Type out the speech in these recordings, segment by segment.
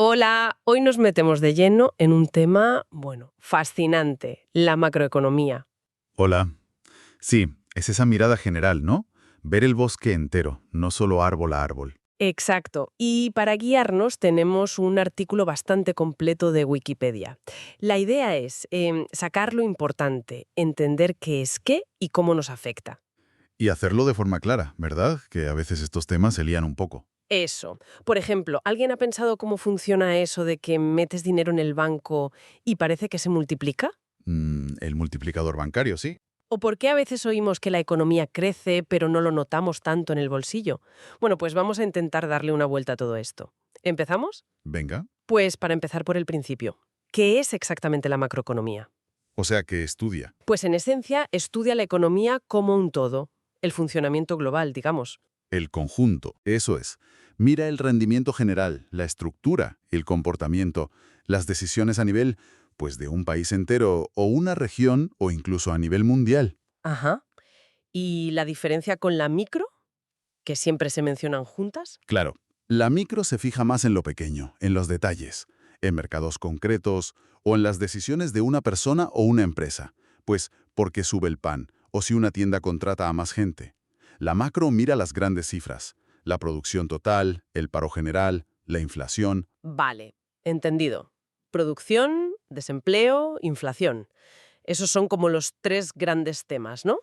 Hola, hoy nos metemos de lleno en un tema, fascinante, la macroeconomía. Hola. Sí, es esa mirada general, ¿no? Ver el bosque entero, no solo árbol a árbol. Exacto. Y para guiarnos tenemos un artículo bastante completo de Wikipedia. La idea es sacar lo importante, entender qué es qué y cómo nos afecta. Y hacerlo de forma clara, ¿verdad? Que a veces estos temas se lían un poco. Eso. Por ejemplo, ¿alguien ha pensado cómo funciona eso de que metes dinero en el banco y parece que se multiplica? El multiplicador bancario, sí. ¿O por qué a veces oímos que la economía crece, pero no lo notamos tanto en el bolsillo? Bueno, pues vamos a intentar darle una vuelta a todo esto. ¿Empezamos? Venga. Pues para empezar por el principio. ¿Qué es exactamente la macroeconomía? O sea que estudia. Pues en esencia estudia la economía como un todo, el funcionamiento global, digamos. El conjunto, eso es. Mira el rendimiento general, la estructura, el comportamiento, las decisiones a nivel, pues de un país entero o una región o incluso a nivel mundial. Ajá. ¿Y la diferencia con la micro, que siempre se mencionan juntas? Claro, la micro se fija más en lo pequeño, en los detalles, en mercados concretos o en las decisiones de una persona o una empresa, pues porque sube el pan o si una tienda contrata a más gente. La macro mira las grandes cifras, la producción total, el paro general, la inflación. Vale, entendido. Producción, desempleo, inflación. Esos son como los tres grandes temas, ¿no?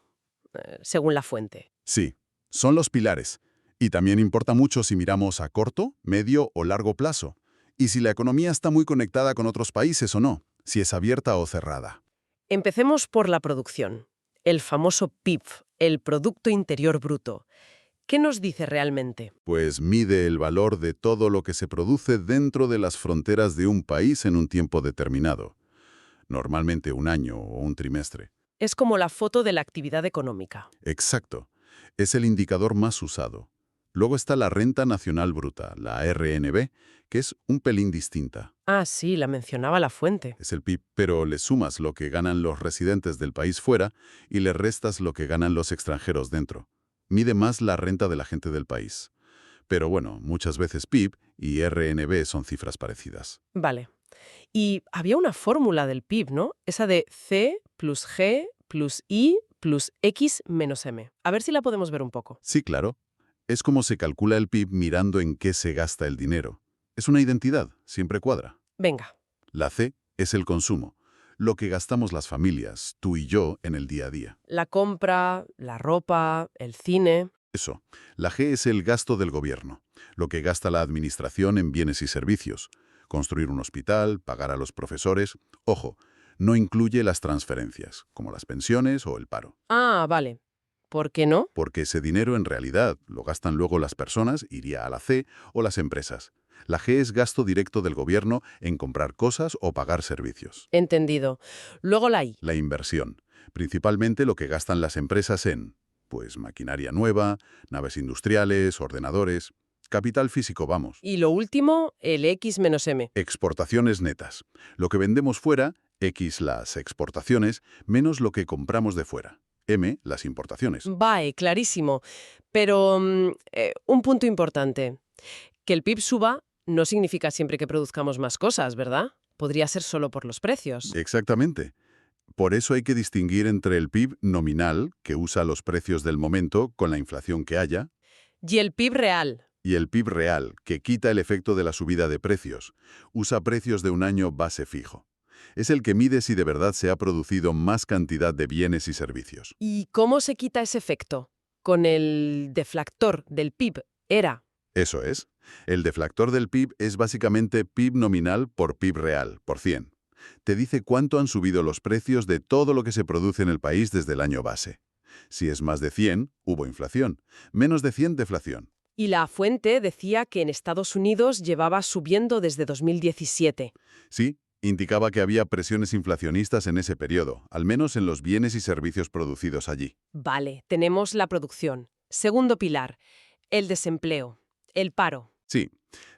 Según la fuente. Sí, son los pilares. Y también importa mucho si miramos a corto, medio o largo plazo, y si la economía está muy conectada con otros países o no, si es abierta o cerrada. Empecemos por la producción. El famoso PIB, el Producto Interior Bruto. ¿Qué nos dice realmente? Pues mide el valor de todo lo que se produce dentro de las fronteras de un país en un tiempo determinado, normalmente un año o un trimestre. Es como la foto de la actividad económica. Exacto. Es el indicador más usado. Luego está la renta nacional bruta, la RNB, que es un pelín distinta. Ah, sí, la mencionaba la fuente. Es el PIB, pero le sumas lo que ganan los residentes del país fuera y le restas lo que ganan los extranjeros dentro. Mide más la renta de la gente del país. Pero bueno, muchas veces PIB y RNB son cifras parecidas. Vale. Y había una fórmula del PIB, ¿no? Esa de C plus G plus I plus X menos M. A ver si la podemos ver un poco. Sí, claro. Es como se calcula el PIB mirando en qué se gasta el dinero. Es una identidad, siempre cuadra. Venga. La C es el consumo, lo que gastamos las familias, tú y yo, en el día a día. La compra, la ropa, el cine. Eso. La G es el gasto del gobierno, lo que gasta la administración en bienes y servicios. Construir un hospital, pagar a los profesores. Ojo, no incluye las transferencias, como las pensiones o el paro. Ah, vale. ¿Por qué no? Porque ese dinero en realidad lo gastan luego las personas, iría a la C o las empresas. La G es gasto directo del gobierno en comprar cosas o pagar servicios. Entendido. Luego la I. La inversión, principalmente lo que gastan las empresas en, pues, maquinaria nueva, naves industriales, ordenadores, capital físico, vamos. Y lo último, el X menos M. Exportaciones netas, lo que vendemos fuera, X las exportaciones, menos lo que compramos de fuera. M, las importaciones. Vale, clarísimo. Pero un punto importante. Que el PIB suba no significa siempre que produzcamos más cosas, ¿verdad? Podría ser solo por los precios. Exactamente. Por eso hay que distinguir entre el PIB nominal, que usa los precios del momento con la inflación que haya, Y el PIB real. y el PIB real, que quita el efecto de la subida de precios. Usa precios de un año base fijo. Es el que mide si de verdad se ha producido más cantidad de bienes y servicios. ¿Y cómo se quita ese efecto? Con el deflactor del PIB. Era. Eso es. El deflactor del PIB es básicamente PIB nominal por PIB real, por 100. Te dice cuánto han subido los precios de todo lo que se produce en el país desde el año base. Si es más de 100, hubo inflación. Menos de 100, deflación. Y la fuente decía que en Estados Unidos llevaba subiendo desde 2017. Sí, indicaba que había presiones inflacionistas en ese periodo, al menos en los bienes y servicios producidos allí. Vale, tenemos la producción. Segundo pilar, el desempleo, el paro. Sí,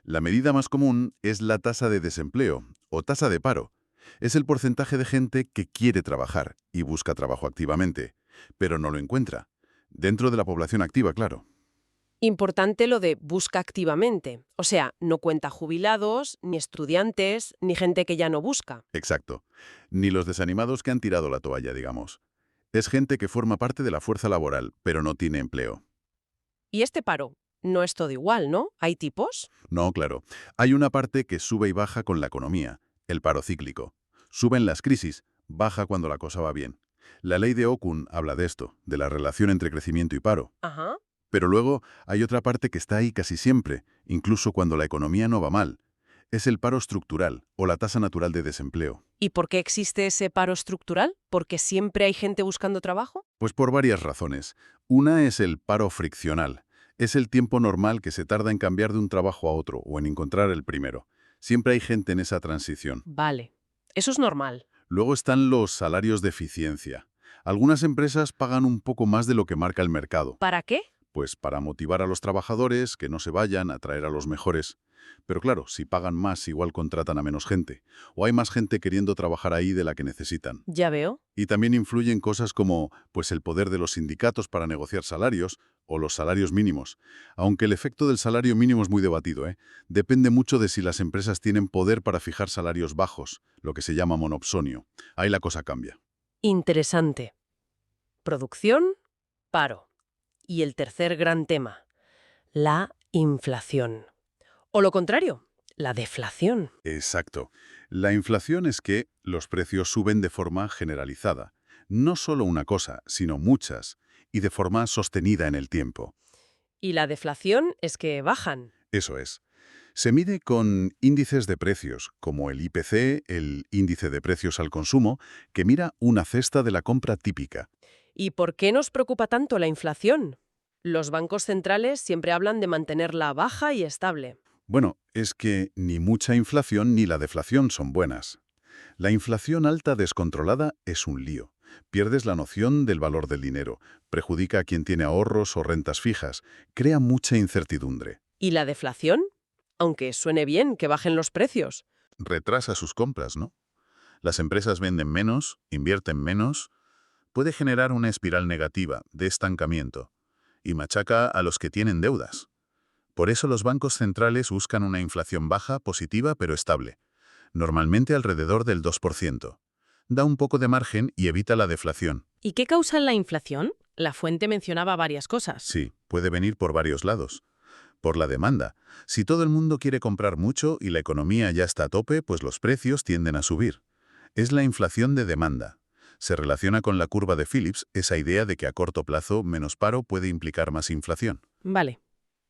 la medida más común es la tasa de desempleo o tasa de paro. Es el porcentaje de gente que quiere trabajar y busca trabajo activamente, pero no lo encuentra. Dentro de la población activa, claro. Importante lo de busca activamente. O sea, no cuenta jubilados, ni estudiantes, ni gente que ya no busca. Exacto. Ni los desanimados que han tirado la toalla, digamos. Es gente que forma parte de la fuerza laboral, pero no tiene empleo. Y este paro no es todo igual, ¿no? ¿Hay tipos? No, claro. Hay una parte que sube y baja con la economía, el paro cíclico. Sube en las crisis, baja cuando la cosa va bien. La ley de Okun habla de esto, de la relación entre crecimiento y paro. Ajá. Pero luego hay otra parte que está ahí casi siempre, incluso cuando la economía no va mal. Es el paro estructural, o la tasa natural de desempleo. ¿Y por qué existe ese paro estructural? ¿Porque siempre hay gente buscando trabajo? Pues por varias razones. Una es el paro friccional. Es el tiempo normal que se tarda en cambiar de un trabajo a otro o en encontrar el primero. Siempre hay gente en esa transición. Vale. Eso es normal. Luego están los salarios de eficiencia. Algunas empresas pagan un poco más de lo que marca el mercado. ¿Para qué? Pues para motivar a los trabajadores, que no se vayan, atraer a los mejores. Pero claro, si pagan más, igual contratan a menos gente. O hay más gente queriendo trabajar ahí de la que necesitan. Ya veo. Y también influyen cosas como pues el poder de los sindicatos para negociar salarios o los salarios mínimos. Aunque el efecto del salario mínimo es muy debatido, ¿eh? Depende mucho de si las empresas tienen poder para fijar salarios bajos, lo que se llama monopsonio. Ahí la cosa cambia. Interesante. Producción, paro. Y el tercer gran tema, la inflación. O lo contrario, la deflación. Exacto. La inflación es que los precios suben de forma generalizada. No solo una cosa, sino muchas, y de forma sostenida en el tiempo. Y la deflación es que bajan. Eso es. Se mide con índices de precios, como el IPC, el índice de precios al consumo, que mira una cesta de la compra típica. ¿Y por qué nos preocupa tanto la inflación? Los bancos centrales siempre hablan de mantenerla baja y estable. Bueno, es que ni mucha inflación ni la deflación son buenas. La inflación alta descontrolada es un lío. Pierdes la noción del valor del dinero, perjudica a quien tiene ahorros o rentas fijas, crea mucha incertidumbre. ¿Y la deflación? Aunque suene bien que bajen los precios. Retrasa sus compras, ¿no? Las empresas venden menos, invierten menos, puede generar una espiral negativa de estancamiento y machaca a los que tienen deudas. Por eso los bancos centrales buscan una inflación baja, positiva pero estable, normalmente alrededor del 2%. Da un poco de margen y evita la deflación. ¿Y qué causa la inflación? La fuente mencionaba varias cosas. Sí, puede venir por varios lados. Por la demanda. Si todo el mundo quiere comprar mucho y la economía ya está a tope, pues los precios tienden a subir. Es la inflación de demanda. Se relaciona con la curva de Phillips, esa idea de que a corto plazo menos paro puede implicar más inflación. Vale.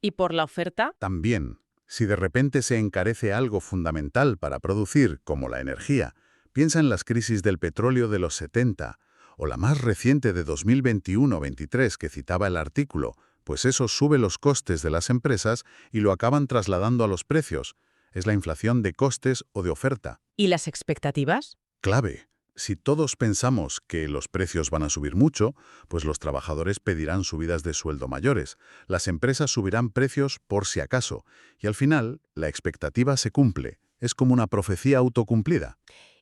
¿Y por la oferta? También, si de repente se encarece algo fundamental para producir, como la energía, piensa en las crisis del petróleo de los 70, o la más reciente de 2021-23 que citaba el artículo, pues eso sube los costes de las empresas y lo acaban trasladando a los precios. Es la inflación de costes o de oferta. ¿Y las expectativas? Clave. Si todos pensamos que los precios van a subir mucho, pues los trabajadores pedirán subidas de sueldo mayores, las empresas subirán precios por si acaso, y al final la expectativa se cumple. Es como una profecía autocumplida.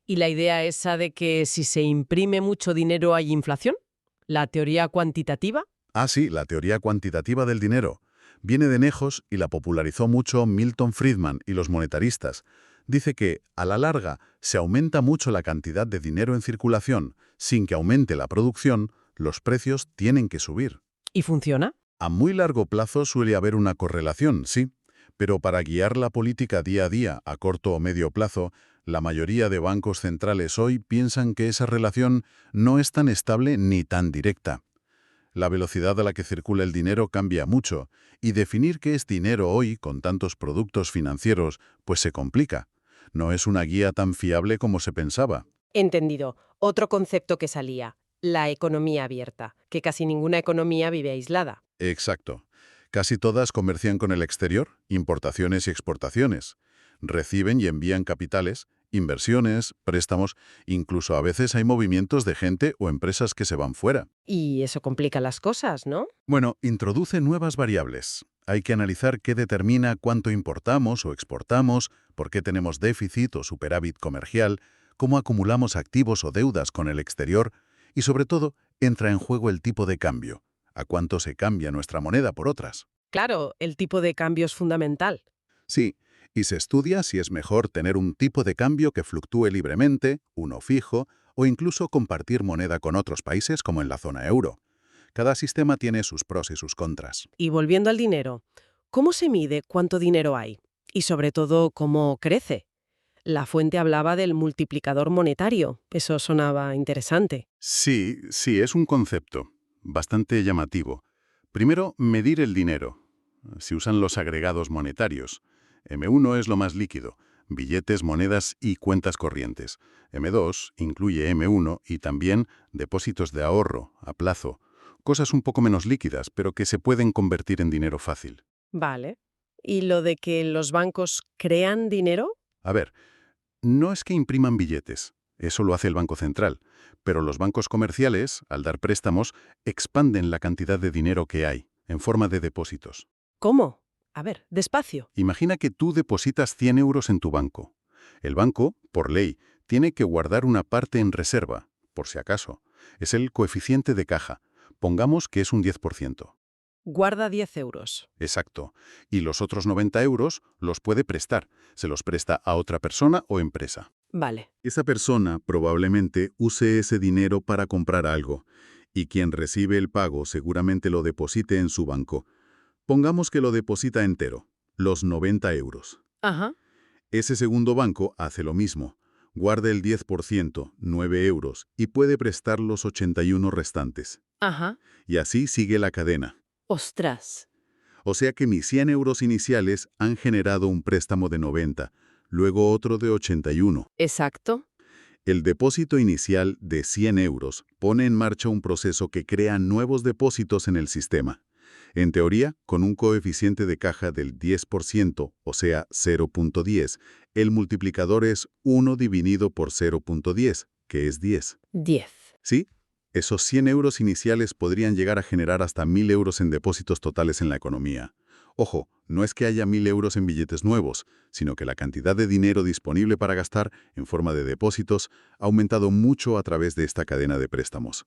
¿Y la idea esa de que si se imprime mucho dinero hay inflación? ¿La teoría cuantitativa? Ah, sí, la teoría cuantitativa del dinero. Viene de lejos y la popularizó mucho Milton Friedman y los monetaristas. Dice que, a la larga, se aumenta mucho la cantidad de dinero en circulación, sin que aumente la producción, los precios tienen que subir. ¿Y funciona? A muy largo plazo suele haber una correlación, sí, pero para guiar la política día a día, a corto o medio plazo, la mayoría de bancos centrales hoy piensan que esa relación no es tan estable ni tan directa. La velocidad a la que circula el dinero cambia mucho, y definir qué es dinero hoy con tantos productos financieros, pues se complica. No es una guía tan fiable como se pensaba. Entendido. Otro concepto que salía, la economía abierta, que casi ninguna economía vive aislada. Exacto. Casi todas comercian con el exterior, importaciones y exportaciones. Reciben y envían capitales, inversiones, préstamos, incluso a veces hay movimientos de gente o empresas que se van fuera. Y eso complica las cosas, ¿no? Bueno, introduce nuevas variables. Hay que analizar qué determina cuánto importamos o exportamos, por qué tenemos déficit o superávit comercial, cómo acumulamos activos o deudas con el exterior y, sobre todo, entra en juego el tipo de cambio, a cuánto se cambia nuestra moneda por otras. Claro, el tipo de cambio es fundamental. Sí, y se estudia si es mejor tener un tipo de cambio que fluctúe libremente, uno fijo, o incluso compartir moneda con otros países como en la zona euro. Cada sistema tiene sus pros y sus contras. Y volviendo al dinero, ¿cómo se mide cuánto dinero hay? Y sobre todo, ¿cómo crece? La fuente hablaba del multiplicador monetario. Eso sonaba interesante. Sí, sí, es un concepto bastante llamativo. Primero, medir el dinero. Se usan los agregados monetarios. M1 es lo más líquido, billetes, monedas y cuentas corrientes. M2 incluye M1 y también depósitos de ahorro, a plazo. Cosas un poco menos líquidas, pero que se pueden convertir en dinero fácil. Vale. ¿Y lo de que los bancos crean dinero? A ver, no es que impriman billetes, eso lo hace el Banco Central, pero los bancos comerciales, al dar préstamos, expanden la cantidad de dinero que hay, en forma de depósitos. ¿Cómo? A ver, despacio. Imagina que tú depositas 100 euros en tu banco. El banco, por ley, tiene que guardar una parte en reserva, por si acaso. Es el coeficiente de caja. Pongamos que es un 10%. Guarda 10 euros. Exacto. Y los otros 90 euros los puede prestar. Se los presta a otra persona o empresa. Vale. Esa persona probablemente use ese dinero para comprar algo, y quien recibe el pago seguramente lo deposite en su banco. Pongamos que lo deposita entero, los 90 euros. Ajá. Ese segundo banco hace lo mismo. Guarda el 10%, 9 euros, y puede prestar los 81 restantes. Ajá. Y así sigue la cadena. Ostras. O sea que mis 100 euros iniciales han generado un préstamo de 90, luego otro de 81. Exacto. El depósito inicial de 100 euros pone en marcha un proceso que crea nuevos depósitos en el sistema. En teoría, con un coeficiente de caja del 10%, o sea, 0.10, el multiplicador es 1 dividido por 0.10, que es 10. 10. ¿Sí? Esos 100 euros iniciales podrían llegar a generar hasta 1.000 euros en depósitos totales en la economía. Ojo, no es que haya 1.000 euros en billetes nuevos, sino que la cantidad de dinero disponible para gastar en forma de depósitos ha aumentado mucho a través de esta cadena de préstamos.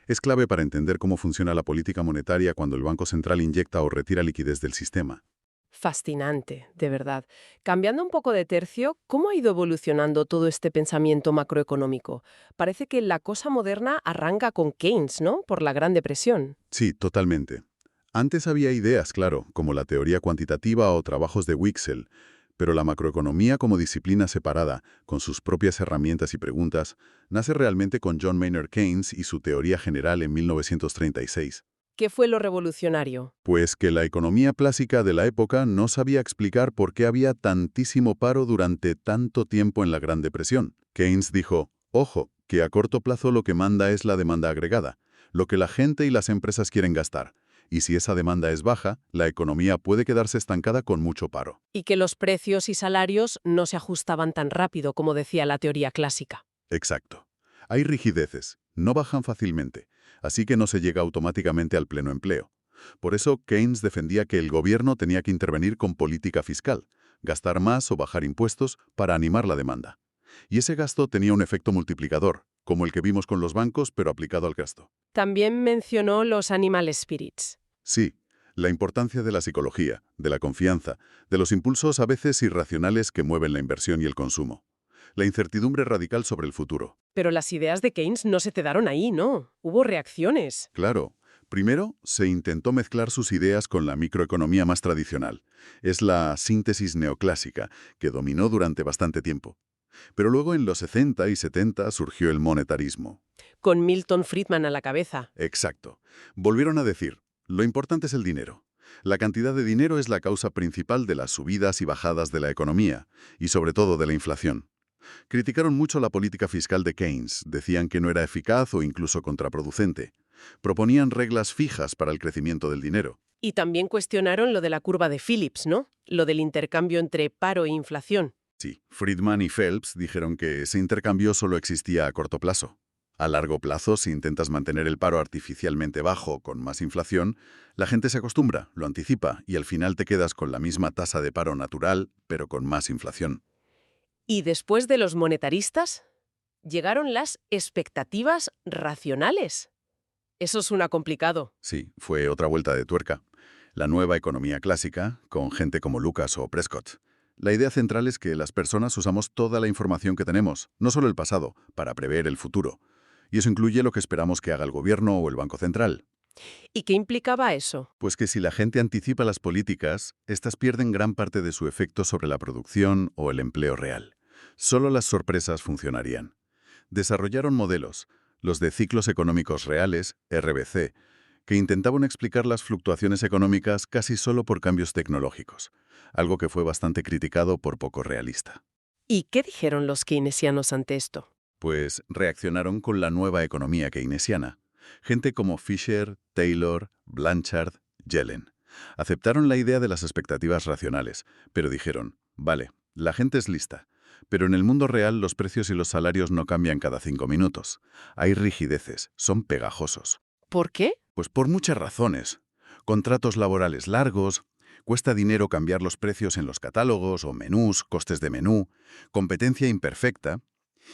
Es clave para entender cómo funciona la política monetaria cuando el Banco Central inyecta o retira liquidez del sistema. Fascinante, de verdad. Cambiando un poco de tercio, ¿cómo ha ido evolucionando todo este pensamiento macroeconómico? Parece que la cosa moderna arranca con Keynes, ¿no? Por la Gran Depresión. Sí, totalmente. Antes había ideas, claro, como la teoría cuantitativa o trabajos de Wicksell, pero la macroeconomía como disciplina separada, con sus propias herramientas y preguntas, nace realmente con John Maynard Keynes y su teoría general en 1936. ¿Qué fue lo revolucionario? Pues que la economía clásica de la época no sabía explicar por qué había tantísimo paro durante tanto tiempo en la Gran Depresión. Keynes dijo, ojo, que a corto plazo lo que manda es la demanda agregada, lo que la gente y las empresas quieren gastar. Y si esa demanda es baja, la economía puede quedarse estancada con mucho paro. Y que los precios y salarios no se ajustaban tan rápido como decía la teoría clásica. Exacto. Hay rigideces, no bajan fácilmente, así que no se llega automáticamente al pleno empleo. Por eso Keynes defendía que el gobierno tenía que intervenir con política fiscal, gastar más o bajar impuestos para animar la demanda. Y ese gasto tenía un efecto multiplicador, como el que vimos con los bancos, pero aplicado al gasto. También mencionó los animal spirits. Sí, la importancia de la psicología, de la confianza, de los impulsos a veces irracionales que mueven la inversión y el consumo. La incertidumbre radical sobre el futuro. Pero las ideas de Keynes no se quedaron ahí, ¿no? Hubo reacciones. Claro. Primero, se intentó mezclar sus ideas con la microeconomía más tradicional. Es la síntesis neoclásica, que dominó durante bastante tiempo. Pero luego en los 60 y 70 surgió el monetarismo. Con Milton Friedman a la cabeza. Exacto. Volvieron a decir, lo importante es el dinero. La cantidad de dinero es la causa principal de las subidas y bajadas de la economía, y sobre todo de la inflación. Criticaron mucho la política fiscal de Keynes, decían que no era eficaz o incluso contraproducente. Proponían reglas fijas para el crecimiento del dinero. Y también cuestionaron lo de la curva de Phillips, ¿no? Lo del intercambio entre paro e inflación. Sí, Friedman y Phelps dijeron que ese intercambio solo existía a corto plazo. A largo plazo, si intentas mantener el paro artificialmente bajo con más inflación, la gente se acostumbra, lo anticipa y al final te quedas con la misma tasa de paro natural, pero con más inflación. Y después de los monetaristas, llegaron las expectativas racionales. Eso suena complicado. Sí, fue otra vuelta de tuerca. La nueva economía clásica, con gente como Lucas o Prescott. La idea central es que las personas usamos toda la información que tenemos, no solo el pasado, para prever el futuro. Y eso incluye lo que esperamos que haga el gobierno o el Banco Central. ¿Y qué implicaba eso? Pues que si la gente anticipa las políticas, estas pierden gran parte de su efecto sobre la producción o el empleo real. Solo las sorpresas funcionarían. Desarrollaron modelos, los de ciclos económicos reales, RBC, que intentaban explicar las fluctuaciones económicas casi solo por cambios tecnológicos, algo que fue bastante criticado por poco realista. ¿Y qué dijeron los keynesianos ante esto? Pues reaccionaron con la nueva economía keynesiana. Gente como Fisher, Taylor, Blanchard, Yellen. Aceptaron la idea de las expectativas racionales, pero dijeron, vale, la gente es lista, pero en el mundo real los precios y los salarios no cambian cada 5 minutos. Hay rigideces, son pegajosos. ¿Por qué? Pues por muchas razones. Contratos laborales largos, cuesta dinero cambiar los precios en los catálogos o menús, costes de menú, competencia imperfecta.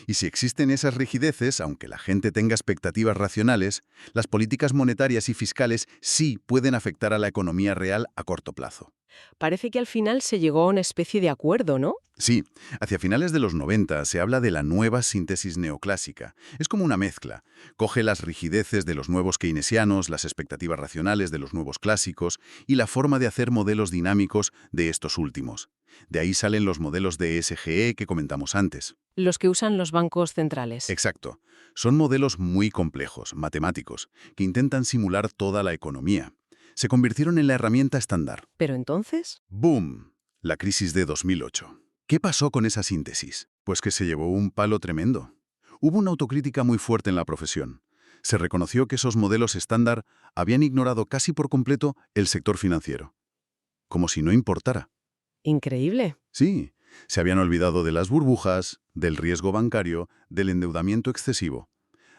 Y si existen esas rigideces, aunque la gente tenga expectativas racionales, las políticas monetarias y fiscales sí pueden afectar a la economía real a corto plazo. Parece que al final se llegó a una especie de acuerdo, ¿no? Sí, hacia finales de los 90 se habla de la nueva síntesis neoclásica. Es como una mezcla. Coge las rigideces de los nuevos keynesianos, las expectativas racionales de los nuevos clásicos y la forma de hacer modelos dinámicos de estos últimos. De ahí salen los modelos de SGE que comentamos antes. Los que usan los bancos centrales. Exacto. Son modelos muy complejos, matemáticos, que intentan simular toda la economía. Se convirtieron en la herramienta estándar. ¿Pero entonces? ¡Boom! La crisis de 2008. ¿Qué pasó con esa síntesis? Pues que se llevó un palo tremendo. Hubo una autocrítica muy fuerte en la profesión. Se reconoció que esos modelos estándar habían ignorado casi por completo el sector financiero. Como si no importara. Increíble. Sí, se habían olvidado de las burbujas, del riesgo bancario, del endeudamiento excesivo.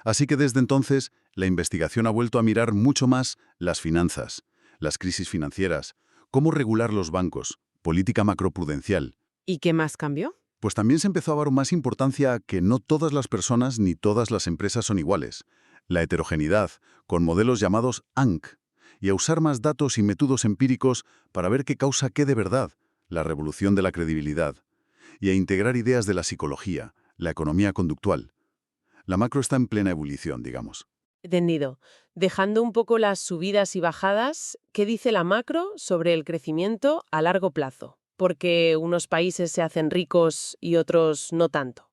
Así que desde entonces, la investigación ha vuelto a mirar mucho más las finanzas, las crisis financieras, cómo regular los bancos, política macroprudencial. ¿Y qué más cambió? Pues también se empezó a dar más importancia a que no todas las personas ni todas las empresas son iguales. La heterogeneidad, con modelos llamados ANC, y a usar más datos y métodos empíricos para ver qué causa qué de verdad, la revolución de la credibilidad, y a integrar ideas de la psicología, la economía conductual. La macro está en plena ebullición, digamos. Entendido. Dejando un poco las subidas y bajadas, ¿qué dice la macro sobre el crecimiento a largo plazo? Porque unos países se hacen ricos y otros no tanto.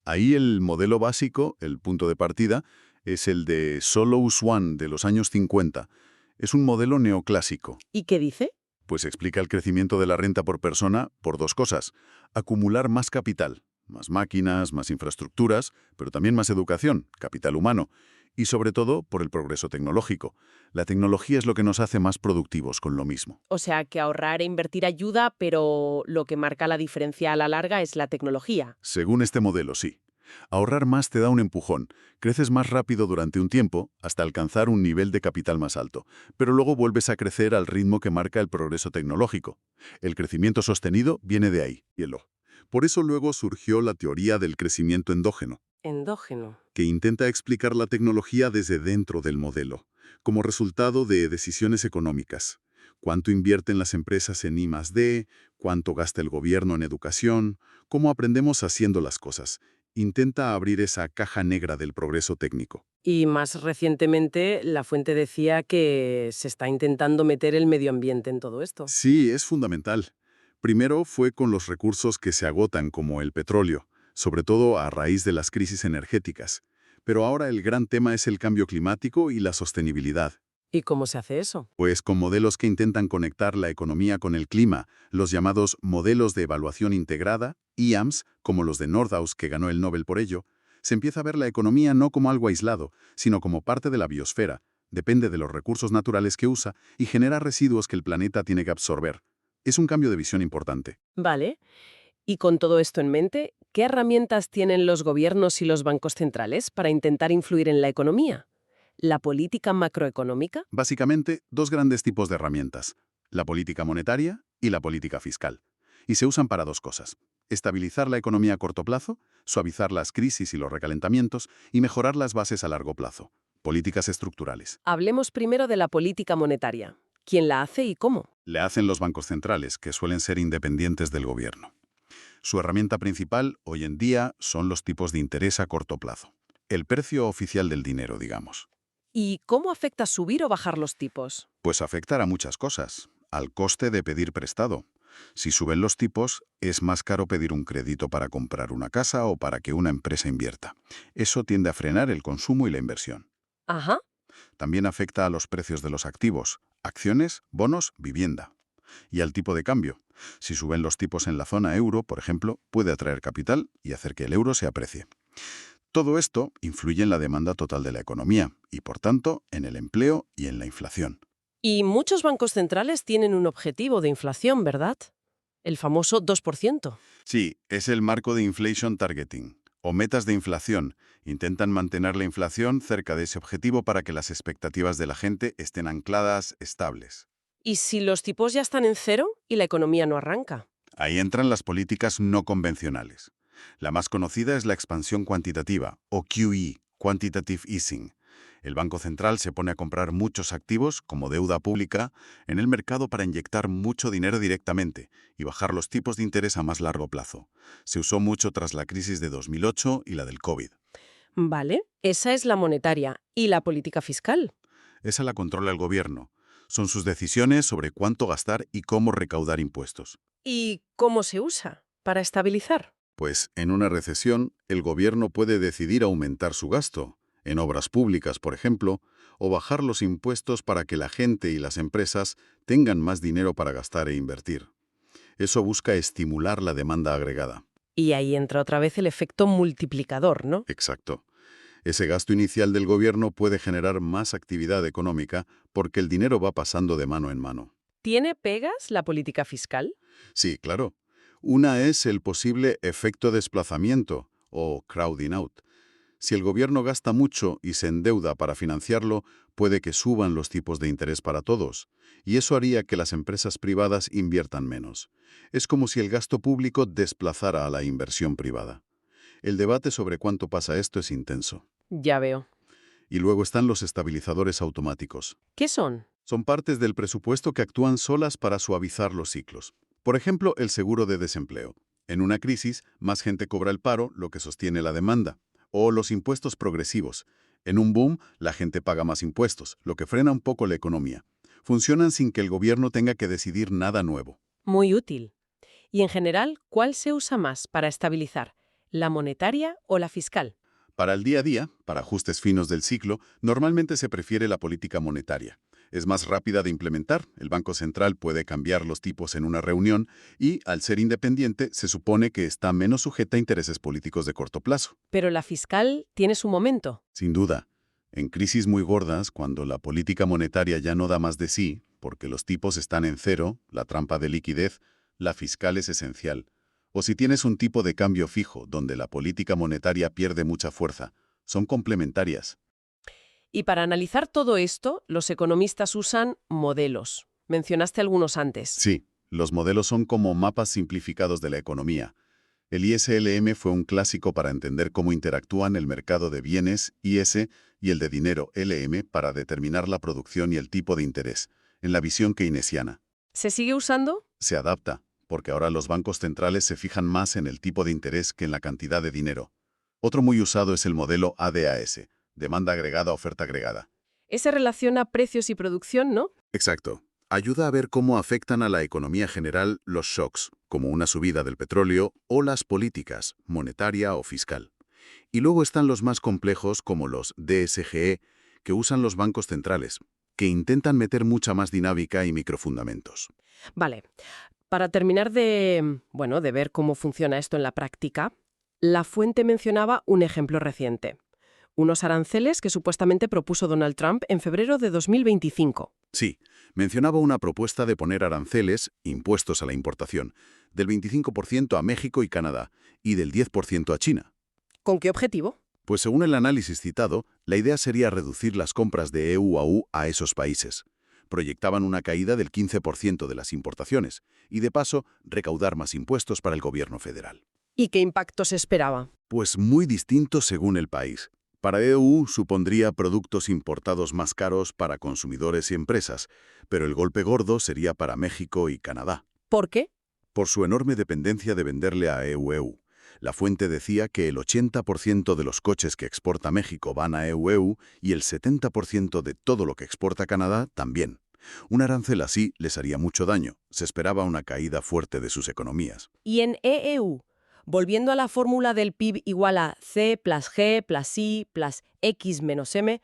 Ahí el modelo básico, el punto de partida, es el de Solos One de los años 50. Es un modelo neoclásico. ¿Y qué dice? Pues explica el crecimiento de la renta por persona por dos cosas. Acumular más capital, más máquinas, más infraestructuras, pero también más educación, capital humano. Y sobre todo por el progreso tecnológico. La tecnología es lo que nos hace más productivos con lo mismo. O sea, que ahorrar e invertir ayuda, pero lo que marca la diferencia a la larga es la tecnología. Según este modelo, sí. Ahorrar más te da un empujón. Creces más rápido durante un tiempo hasta alcanzar un nivel de capital más alto, pero luego vuelves a crecer al ritmo que marca el progreso tecnológico. El crecimiento sostenido viene de ahí, hielo. Por eso luego surgió la teoría del crecimiento endógeno, Endógeno. que intenta explicar la tecnología desde dentro del modelo, como resultado de decisiones económicas. ¿Cuánto invierten las empresas en I+D? ¿Cuánto gasta el gobierno en educación? ¿Cómo aprendemos haciendo las cosas? Intenta abrir esa caja negra del progreso técnico. Y más recientemente, la fuente decía que se está intentando meter el medio ambiente en todo esto. Sí, es fundamental. Primero fue con los recursos que se agotan, como el petróleo, sobre todo a raíz de las crisis energéticas. Pero ahora el gran tema es el cambio climático y la sostenibilidad. ¿Y cómo se hace eso? Pues con modelos que intentan conectar la economía con el clima, los llamados modelos de evaluación integrada, IAMS, como los de Nordhaus, que ganó el Nobel por ello, se empieza a ver la economía no como algo aislado, sino como parte de la biosfera, depende de los recursos naturales que usa y genera residuos que el planeta tiene que absorber. Es un cambio de visión importante. Vale. Y con todo esto en mente, ¿qué herramientas tienen los gobiernos y los bancos centrales para intentar influir en la economía? ¿La política macroeconómica? Básicamente, dos grandes tipos de herramientas, la política monetaria y la política fiscal. Y se usan para dos cosas: estabilizar la economía a corto plazo, suavizar las crisis y los recalentamientos y mejorar las bases a largo plazo, políticas estructurales. Hablemos primero de la política monetaria. ¿Quién la hace y cómo? Le hacen los bancos centrales, que suelen ser independientes del gobierno. Su herramienta principal, hoy en día, son los tipos de interés a corto plazo. El precio oficial del dinero, digamos. ¿Y cómo afecta subir o bajar los tipos? Pues afectará a muchas cosas. Al coste de pedir prestado. Si suben los tipos, es más caro pedir un crédito para comprar una casa o para que una empresa invierta. Eso tiende a frenar el consumo y la inversión. Ajá. También afecta a los precios de los activos, acciones, bonos, vivienda. Y al tipo de cambio. Si suben los tipos en la zona euro, por ejemplo, puede atraer capital y hacer que el euro se aprecie. Todo esto influye en la demanda total de la economía y, por tanto, en el empleo y en la inflación. Y muchos bancos centrales tienen un objetivo de inflación, ¿verdad? El famoso 2%. Sí, es el marco de inflation targeting, o metas de inflación. Intentan mantener la inflación cerca de ese objetivo para que las expectativas de la gente estén ancladas, estables. ¿Y si los tipos ya están en cero y la economía no arranca? Ahí entran las políticas no convencionales. La más conocida es la expansión cuantitativa, o QE, Quantitative Easing. El Banco Central se pone a comprar muchos activos, como deuda pública, en el mercado para inyectar mucho dinero directamente y bajar los tipos de interés a más largo plazo. Se usó mucho tras la crisis de 2008 y la del COVID. Vale, esa es la monetaria. ¿Y la política fiscal? Esa la controla el gobierno. Son sus decisiones sobre cuánto gastar y cómo recaudar impuestos. ¿Y cómo se usa? ¿Para estabilizar? Pues en una recesión, el gobierno puede decidir aumentar su gasto, en obras públicas, por ejemplo, o bajar los impuestos para que la gente y las empresas tengan más dinero para gastar e invertir. Eso busca estimular la demanda agregada. Y ahí entra otra vez el efecto multiplicador, ¿no? Exacto. Ese gasto inicial del gobierno puede generar más actividad económica porque el dinero va pasando de mano en mano. ¿Tiene pegas la política fiscal? Sí, claro. Una es el posible efecto desplazamiento, o crowding out. Si el gobierno gasta mucho y se endeuda para financiarlo, puede que suban los tipos de interés para todos, y eso haría que las empresas privadas inviertan menos. Es como si el gasto público desplazara a la inversión privada. El debate sobre cuánto pasa esto es intenso. Ya veo. Y luego están los estabilizadores automáticos. ¿Qué son? Son partes del presupuesto que actúan solas para suavizar los ciclos. Por ejemplo, el seguro de desempleo. En una crisis, más gente cobra el paro, lo que sostiene la demanda. O los impuestos progresivos. En un boom, la gente paga más impuestos, lo que frena un poco la economía. Funcionan sin que el gobierno tenga que decidir nada nuevo. Muy útil. Y en general, ¿cuál se usa más para estabilizar? ¿La monetaria o la fiscal? Para el día a día, para ajustes finos del ciclo, normalmente se prefiere la política monetaria. Es más rápida de implementar, el Banco Central puede cambiar los tipos en una reunión y, al ser independiente, se supone que está menos sujeta a intereses políticos de corto plazo. Pero la fiscal tiene su momento. Sin duda. En crisis muy gordas, cuando la política monetaria ya no da más de sí, porque los tipos están en cero, la trampa de liquidez, la fiscal es esencial. O si tienes un tipo de cambio fijo, donde la política monetaria pierde mucha fuerza, son complementarias. Y para analizar todo esto, los economistas usan modelos. Mencionaste algunos antes. Sí, los modelos son como mapas simplificados de la economía. El ISLM fue un clásico para entender cómo interactúan el mercado de bienes, IS, y el de dinero, LM, para determinar la producción y el tipo de interés, en la visión keynesiana. ¿Se sigue usando? Se adapta, porque ahora los bancos centrales se fijan más en el tipo de interés que en la cantidad de dinero. Otro muy usado es el modelo ADAS, demanda agregada, oferta agregada. Ese relaciona precios y producción, ¿no? Exacto. Ayuda a ver cómo afectan a la economía general los shocks, como una subida del petróleo, o las políticas, monetaria o fiscal. Y luego están los más complejos, como los DSGE, que usan los bancos centrales, que intentan meter mucha más dinámica y microfundamentos. Vale. Para terminar de ver cómo funciona esto en la práctica, la fuente mencionaba un ejemplo reciente. Unos aranceles que supuestamente propuso Donald Trump en febrero de 2025. Sí, mencionaba una propuesta de poner aranceles, impuestos a la importación, del 25% a México y Canadá, y del 10% a China. ¿Con qué objetivo? Pues según el análisis citado, la idea sería reducir las compras de EU a esos países. Proyectaban una caída del 15% de las importaciones, y de paso, recaudar más impuestos para el gobierno federal. ¿Y qué impacto se esperaba? Pues muy distinto según el país. Para EU supondría productos importados más caros para consumidores y empresas, pero el golpe gordo sería para México y Canadá, ¿Por qué? por su enorme dependencia de venderle a EU. La fuente decía que el 80% de los coches que exporta México van a EU y el 70% de todo lo que exporta Canadá también. Un arancel así les haría mucho daño. Se esperaba una caída fuerte de sus economías. Y en EU, volviendo a la fórmula del PIB igual a C plus G plus I plus X menos M,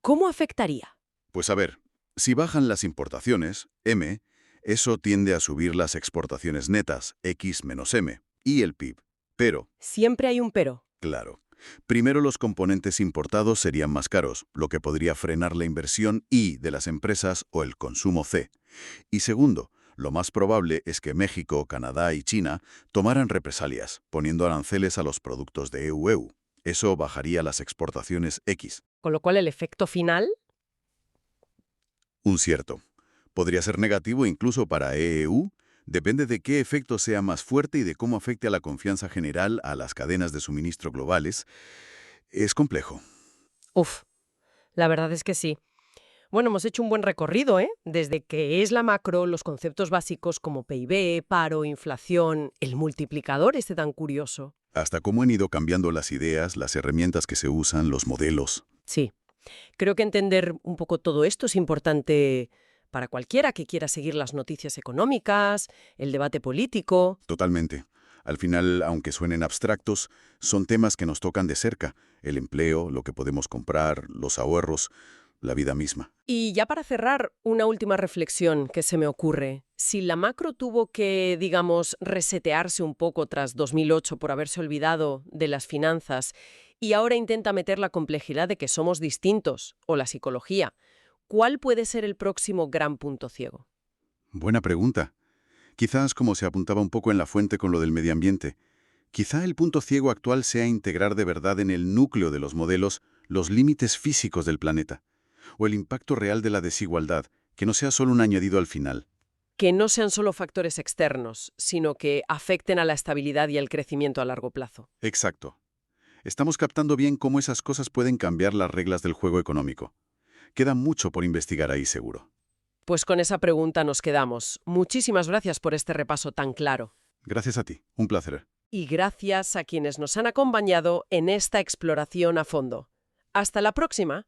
¿cómo afectaría? Pues a ver, si bajan las importaciones, M, eso tiende a subir las exportaciones netas, X menos M, y el PIB. Pero, Siempre hay un pero. claro, primero los componentes importados serían más caros, lo que podría frenar la inversión I de las empresas o el consumo C. Y segundo, lo más probable es que México, Canadá y China tomaran represalias, poniendo aranceles a los productos de EU. Eso bajaría las exportaciones X. Con lo cual el efecto final, Un cierto. Podría ser negativo incluso para EU. Depende de qué efecto sea más fuerte y de cómo afecte a la confianza general a las cadenas de suministro globales. Es complejo. la verdad es que sí. Bueno, hemos hecho un buen recorrido, ¿eh? Desde qué es la macro, los conceptos básicos como PIB, paro, inflación, el multiplicador este tan curioso. Hasta cómo han ido cambiando las ideas, las herramientas que se usan, los modelos. Sí, creo que entender un poco todo esto es importante para cualquiera que quiera seguir las noticias económicas, el debate político. Totalmente. Al final, aunque suenen abstractos, son temas que nos tocan de cerca. El empleo, lo que podemos comprar, los ahorros, la vida misma. Y ya para cerrar, una última reflexión que se me ocurre. Si la macro tuvo que, digamos, resetearse un poco tras 2008 por haberse olvidado de las finanzas y ahora intenta meter la complejidad de que somos distintos, o la psicología, ¿cuál puede ser el próximo gran punto ciego? Buena pregunta. Quizás como se apuntaba un poco en la fuente con lo del medio ambiente. Quizá el punto ciego actual sea integrar de verdad en el núcleo de los modelos los límites físicos del planeta, o el impacto real de la desigualdad, que no sea solo un añadido al final. Que no sean solo factores externos, sino que afecten a la estabilidad y el crecimiento a largo plazo. Exacto. Estamos captando bien cómo esas cosas pueden cambiar las reglas del juego económico. Queda mucho por investigar ahí, seguro. Pues con esa pregunta nos quedamos. Muchísimas gracias por este repaso tan claro. Gracias a ti. Un placer. Y gracias a quienes nos han acompañado en esta exploración a fondo. ¡Hasta la próxima!